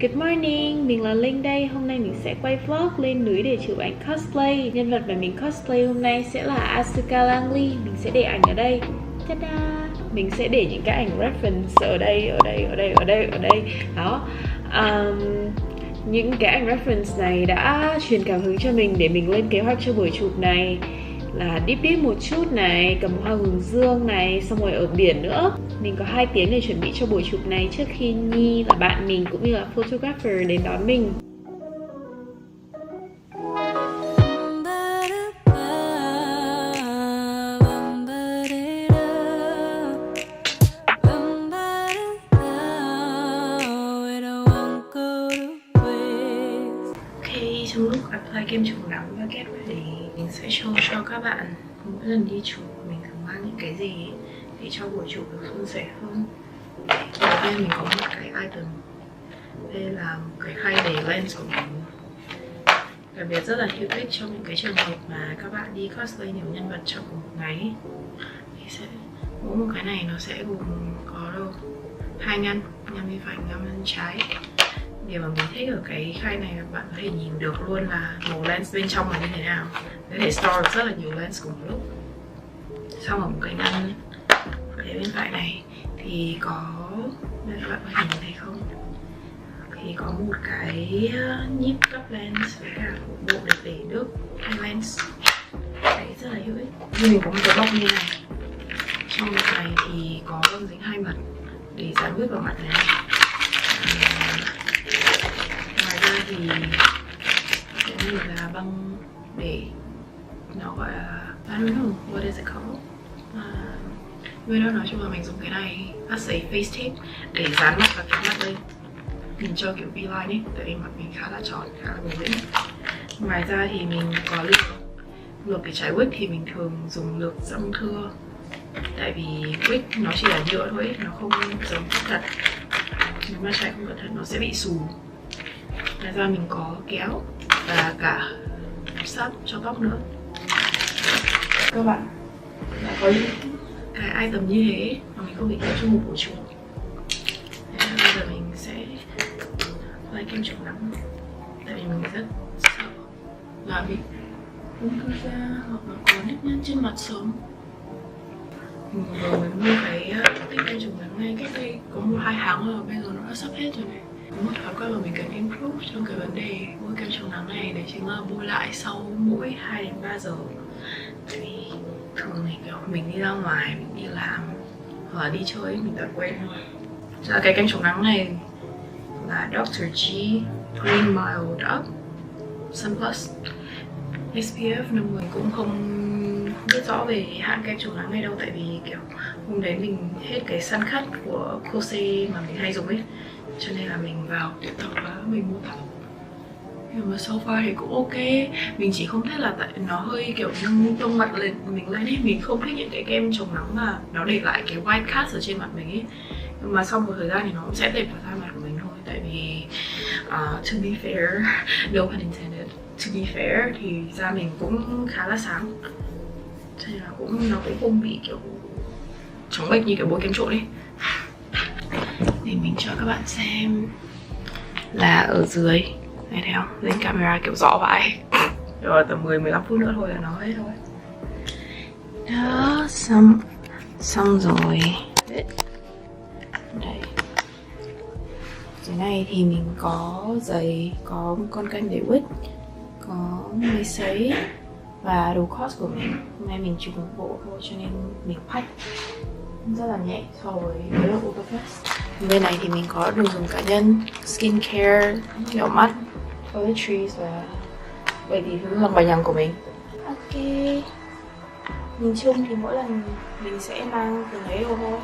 Good morning, mình là Linh đây. Hôm nay mình sẽ quay vlog lên núi để chụp ảnh cosplay. Nhân vật mà mình cosplay hôm nay sẽ là Asuka Langley. Mình sẽ để ảnh ở đây. Ta-da! Mình sẽ để những cái ảnh reference ở đây. Đó. Những cái ảnh reference này đã truyền cảm hứng cho mình để mình lên kế hoạch cho buổi chụp này. Là deep một chút này, cầm hoa hướng dương này, xong rồi ở biển nữa. Mình có 2 tiếng để chuẩn bị cho buổi chụp này trước khi Nhi là bạn mình cũng như là photographer đến đón mình. Trong lúc apply kem chống nắng và get ready, mình sẽ show cho các bạn mỗi lần đi chụp mình thường mang những cái gì để cho buổi chụp được suôn sẻ hơn. Đầu tiên mình có một cái item. Đây là một cái khay để lens của mình. Đặc biệt rất là hữu ích trong những cái trường hợp mà các bạn đi cosplay nhiều nhân vật trong cùng một ngày. Thì mỗi một cái này nó sẽ gồm có đâu 2 ngăn bên phải, ngăn bên trái. Điều mà mình thích ở cái khay này là bạn có thể nhìn được luôn là màu lens bên trong là như thế nào. Có thể store được rất là nhiều lens cùng một lúc. Xong ở một cái ngăn phía bên phải này thì có, đây các bạn có thể nhìn thấy không? Thì có một cái nhíp cấp lens với cả một bộ để nước hay lens. Đấy rất là hữu ích. Như mình có một cái bọc như này. Trong bọc này thì có băng dính 2 mặt để dán quyết vào mặt này. Thì cái này là băng để nó gọi là I don't know what is it called. Người đó nói chung là mình dùng cái này as a face tape để dán mặt và kéo mặt lên, nhìn cho kiểu V-line ấy, tại vì mặt mình khá là tròn, khá là bầu vĩnh. Ngoài ra thì mình có lược để trải wig thì mình thường dùng lược răng thưa, tại vì wig nó chỉ là nhựa thôi ấy, nó không giống thật. Nếu mà trải không cẩn thận nó sẽ bị xù. Ngoài ra mình có kéo và cả sáp cho tóc nữa. Các bạn đã có những cái item như thế mà mình không bị kéo trong một buổi chụp. Bây giờ mình sẽ lấy kem chống nắng, tại vì mình rất sợ là bị ung thư da hoặc là có nếp nhăn trên mặt sớm. Mình vừa mới mua cái tinh kem chống nắng này cách đây có 1-2 tháng rồi, bây giờ nó đã sắp hết rồi này. Một thói quen mà mình cần improve trong cái vấn đề bôi kem chống nắng này đấy chính là bôi lại sau mỗi 2 đến 3 giờ. Tại vì thường thì kiểu mình đi ra ngoài, mình đi làm hoặc là đi chơi mình đã quên rồi. Ra cái kem chống nắng này là Dr. G Green Mild Up Sun Plus SPF 50. Cũng không biết rõ về hãng kem chống nắng này đâu, tại vì kiểu hôm đấy mình hết cái sun cut của Kose mà mình hay dùng ấy, cho nên là mình vào tiệm tạp hóa mình mua tặng. Nhưng mà so far thì cũng ok. Mình chỉ không thích là tại nó hơi kiểu nâng tông mặt lên mình lên ấy. Mình không thích những cái kem chống nắng mà nó để lại cái white cast ở trên mặt mình ấy. Nhưng mà sau một thời gian thì nó cũng sẽ đẹp vào da mặt của mình thôi. Tại vì to be fair, no pun intended, to be fair thì da mình cũng khá là sáng, cho nên là nó cũng không bị kiểu chống bệch như kiểu bôi kem trộn ấy. Thì mình cho các bạn xem là ở dưới này, thấy không? Lên camera kiểu rõ vãi. Rồi tầm 10-15 phút nữa thôi là nó hết thôi. Đó, xong rồi. Đây. Dưới này thì mình có giày, có một con kênh để wig, có máy sấy và đồ cos của mình. Hôm nay mình chụp một bộ thôi cho nên mình pack rất là nhẹ so với Oktoberfest. Bên này thì mình có đồ dùng cá nhân, skincare, nhỏ mắt, toiletries và vậy thì thứ lằng bành nhằng của mình. Ok. Nhìn chung thì mỗi lần mình sẽ mang từ lấy đồ thôi.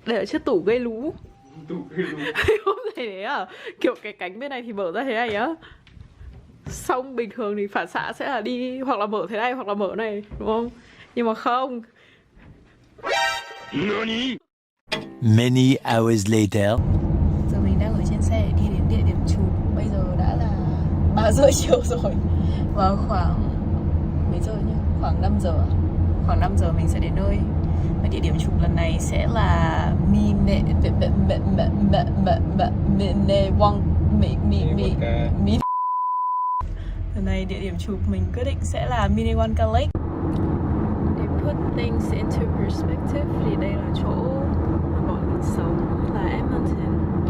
Để ở chiếc tủ gây lú. Không thể thế à? Kiểu cái cánh bên này thì mở ra thế này á. Xong bình thường thì phản xạ sẽ là đi hoặc là mở thế này hoặc là mở này, đúng không? Nhưng mà không. Many hours later. 3:30 chiều rồi. Và khoảng mấy giờ nhỉ? Khoảng 5 giờ. Khoảng 5 giờ mình sẽ đến nơi. Và địa điểm chụp lần này sẽ là lần này địa điểm chụp mình quyết định sẽ là Minnewanka Lake. Để put things into perspective thì đây là chỗ mà bọn mình sống là Edmonton.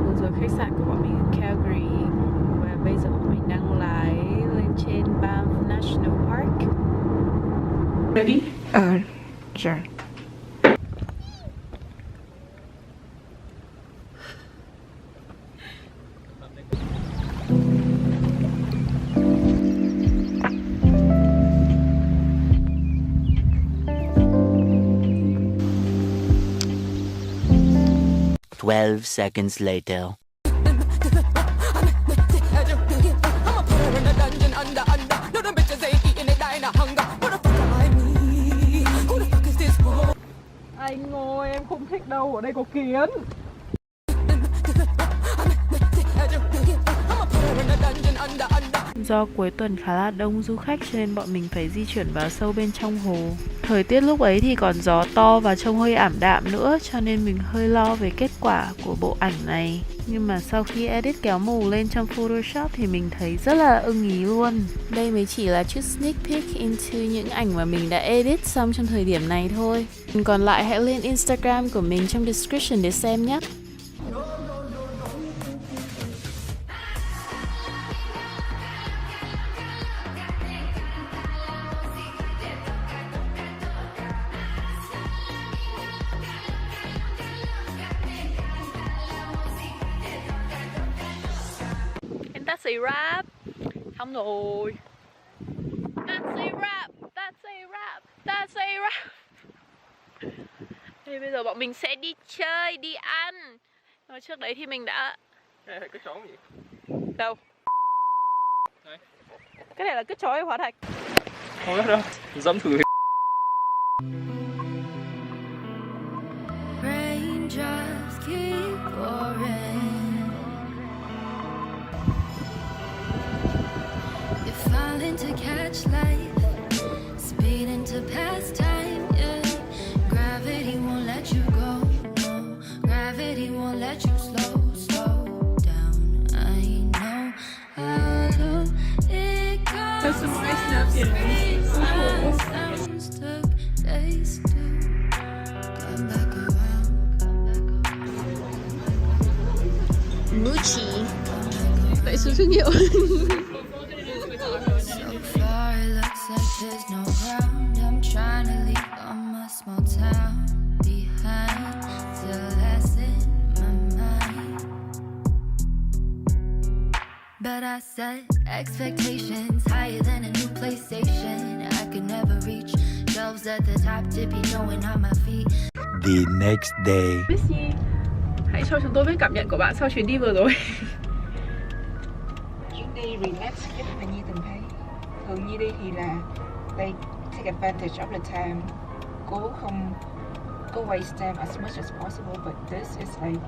Vừa rồi khách sạn của bọn mình ở Calgary. Và bây giờ bọn mình đang lái lên trên Banff National Park. Ready? Sure. Twelve seconds later. Anh ơi, em không thích đâu, ở đây có kiến. Do cuối tuần khá là đông du khách cho nên bọn mình phải di chuyển vào sâu bên trong hồ. Thời tiết lúc ấy thì còn gió to và trông hơi ảm đạm nữa, cho nên mình hơi lo về kết quả của bộ ảnh này. Nhưng mà sau khi edit kéo màu lên trong Photoshop thì mình thấy rất là ưng ý luôn. Đây mới chỉ là chút sneak peek into những ảnh mà mình đã edit xong trong thời điểm này thôi. Còn lại hãy lên Instagram của mình trong description để xem nhé. That's a wrap. Xong rồi. That's a wrap. That's a wrap. That's a wrap. Thì bây giờ bọn mình sẽ đi chơi, đi ăn. Nhưng mà trước đấy thì mình đã... Cái chó gì? Đâu? Đấy. Cái này là cứt chó hay hóa thạch? Không biết đâu. Dẫm thử thì... Raindrops keep pouring. You're falling to catch life, speeding to pass time, yeah. Gravity won't let you go, no. Gravity won't let you slow down. I know how low it goes. That's some nice napkins. Sounds took days to come back around. Muchi. Tại số thương hiệu. So far it looks like there's no ground. I'm trying to leave all my small town behind. Still that's in my mind. But I set expectations higher than a new PlayStation. I could never reach shelves at the top, tippy knowing on my feet. The next day. Missy, hãy cho chúng tôi biết cảm nhận của bạn sau chuyến đi vừa rồi. Chuyến đi relax nhất mà Nhi từng thấy. Thường Nhi đi thì là they take advantage of the time, cố không go waste time as much as possible, but this is like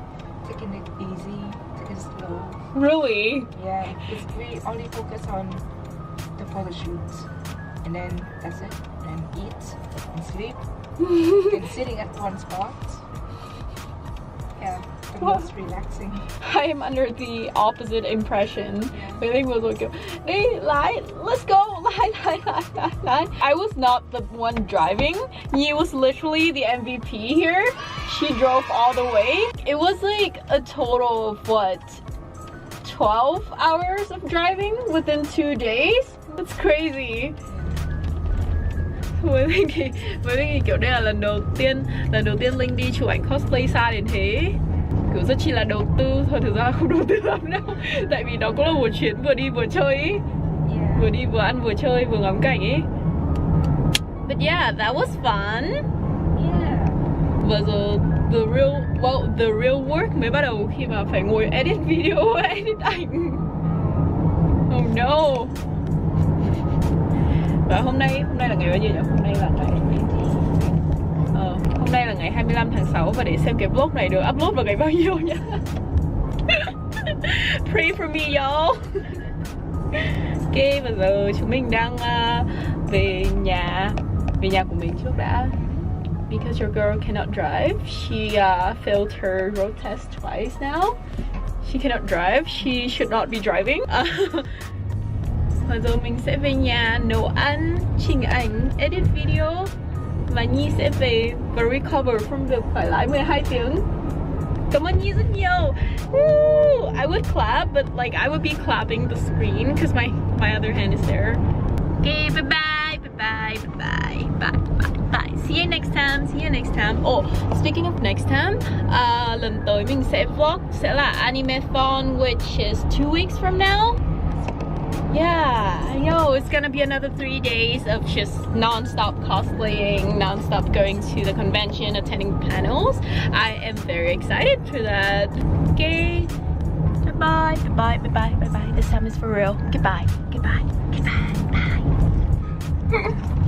taking it easy, taking it slow. Really? Yeah, it's we only focus on the photo shoots, and then that's it. And eat and sleep, and sitting at one spot. Yeah, the most relaxing. I am under the opposite impression. Mình Linh vừa rồi kiểu đi lái, let's go, lái. I was not the one driving. Nhi was literally the MVP here. She drove all the way. It was like a total of what, 12 hours of driving within 2 days? That's crazy. Với Linh thì kiểu đây là lần đầu tiên Linh đi chụp ảnh cosplay xa đến thế. Kiểu rất chi là đầu tư, thôi thực ra không đầu tư lắm đâu. Tại vì nó cũng là một chuyến vừa đi vừa chơi ấy. Vừa đi vừa ăn vừa chơi vừa ngắm cảnh ấy. But yeah, that was fun. Yeah. Và giờ the real work mới bắt đầu khi mà phải ngồi edit video, edit ảnh. Oh no. Và hôm nay là ngày bao nhiêu nhỉ? Hôm nay là ngày 25 tháng 6 và để xem cái vlog này được upload vào ngày bao nhiêu nhá. Pray for me y'all. Ok, bây giờ chúng mình đang về nhà của mình trước đã. Because your girl cannot drive, she failed her road test twice now. She cannot drive, she should not be driving. Bây giờ mình sẽ về nhà nấu ăn, chỉnh ảnh, edit video. Và Nhi sẽ về và recover from việc phải lái 12 tiếng. Cảm ơn Nhi rất nhiều. Woo! I would clap, but like I would be clapping the screen because my other hand is there. Okay, bye bye, bye bye, bye bye, bye bye, bye. See you next time, see you next time. Oh, speaking of next time, lần tới mình sẽ vlog sẽ là Animethon, which is 2 weeks from now. Yeah, yo, it's gonna be another 3 days of just non-stop cosplaying, non-stop going to the convention, attending panels. I am very excited for that. Okay, bye-bye, bye-bye, bye-bye, bye-bye. This time is for real. Goodbye, goodbye, goodbye, bye.